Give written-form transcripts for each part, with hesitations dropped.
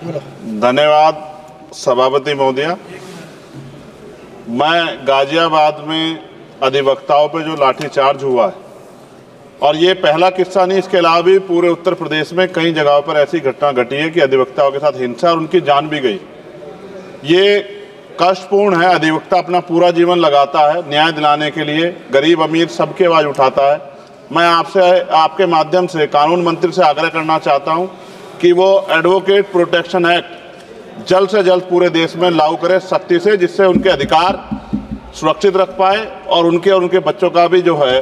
धन्यवाद सभापति महोदया। मैं गाजियाबाद में अधिवक्ताओं पे जो लाठीचार्ज हुआ है, और ये पहला किस्सा नहीं, इसके अलावा भी पूरे उत्तर प्रदेश में कई जगहों पर ऐसी घटना घटी है कि अधिवक्ताओं के साथ हिंसा और उनकी जान भी गई। ये कष्टपूर्ण है। अधिवक्ता अपना पूरा जीवन लगाता है न्याय दिलाने के लिए, गरीब अमीर सबकी आवाज़ उठाता है। मैं आपसे, आपके माध्यम से कानून मंत्री से आग्रह करना चाहता हूं कि वो एडवोकेट प्रोटेक्शन एक्ट जल्द से जल्द पूरे देश में लागू करे सख्ती से, जिससे उनके अधिकार सुरक्षित रख पाए और उनके बच्चों का भी जो है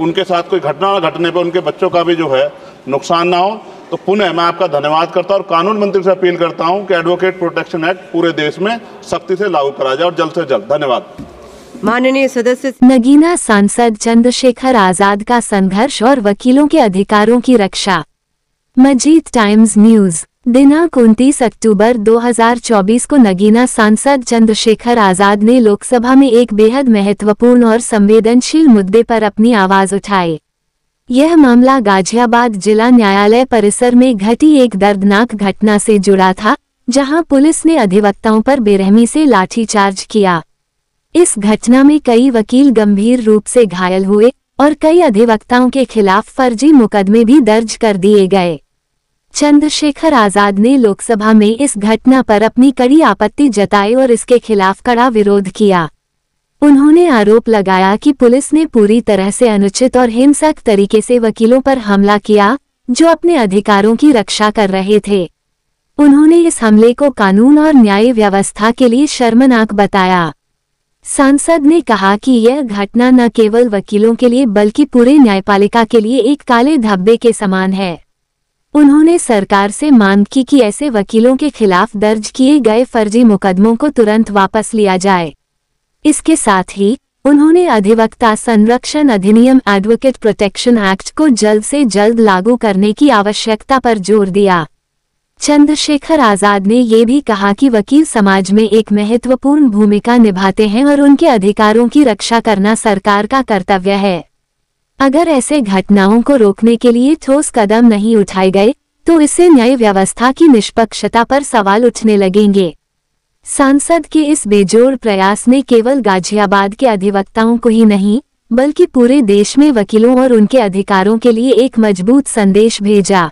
उनके साथ कोई घटना न घटने पर उनके बच्चों का भी जो है नुकसान ना हो। तो पुनः मैं आपका धन्यवाद करता हूं और कानून मंत्री से अपील करता हूं कि एडवोकेट प्रोटेक्शन एक्ट पूरे देश में सख्ती से लागू करा जाए और जल्द से जल्द। धन्यवाद। माननीय सदस्य नगीना सांसद चंद्रशेखर आजाद का संघर्ष और वकीलों के अधिकारों की रक्षा। मजीद टाइम्स न्यूज दिनांक 29 अक्टूबर 2024 को नगीना सांसद चंद्रशेखर आजाद ने लोकसभा में एक बेहद महत्वपूर्ण और संवेदनशील मुद्दे पर अपनी आवाज उठाई। यह मामला गाजियाबाद जिला न्यायालय परिसर में घटी एक दर्दनाक घटना से जुड़ा था, जहां पुलिस ने अधिवक्ताओं पर बेरहमी से लाठीचार्ज किया। इस घटना में कई वकील गंभीर रूप से घायल हुए और कई अधिवक्ताओं के खिलाफ फर्जी मुकदमे भी दर्ज कर दिए गए। चंद्रशेखर आजाद ने लोकसभा में इस घटना पर अपनी कड़ी आपत्ति जताई और इसके खिलाफ कड़ा विरोध किया। उन्होंने आरोप लगाया कि पुलिस ने पूरी तरह से अनुचित और हिंसक तरीके से वकीलों पर हमला किया, जो अपने अधिकारों की रक्षा कर रहे थे। उन्होंने इस हमले को कानून और न्याय व्यवस्था के लिए शर्मनाक बताया। सांसद ने कहा कि यह घटना न केवल वकीलों के लिए बल्कि पूरे न्यायपालिका के लिए एक काले धब्बे के समान है। उन्होंने सरकार से मांग की कि ऐसे वकीलों के खिलाफ दर्ज किए गए फर्जी मुकदमों को तुरंत वापस लिया जाए। इसके साथ ही उन्होंने अधिवक्ता संरक्षण अधिनियम एडवोकेट प्रोटेक्शन एक्ट को जल्द से जल्द लागू करने की आवश्यकता पर जोर दिया। चंद्रशेखर आजाद ने ये भी कहा कि वकील समाज में एक महत्वपूर्ण भूमिका निभाते हैं और उनके अधिकारों की रक्षा करना सरकार का कर्तव्य है। अगर ऐसे घटनाओं को रोकने के लिए ठोस कदम नहीं उठाए गए तो इससे न्याय व्यवस्था की निष्पक्षता पर सवाल उठने लगेंगे। सांसद के इस बेजोड़ प्रयास ने केवल गाजियाबाद के अधिवक्ताओं को ही नहीं बल्कि पूरे देश में वकीलों और उनके अधिकारों के लिए एक मजबूत संदेश भेजा।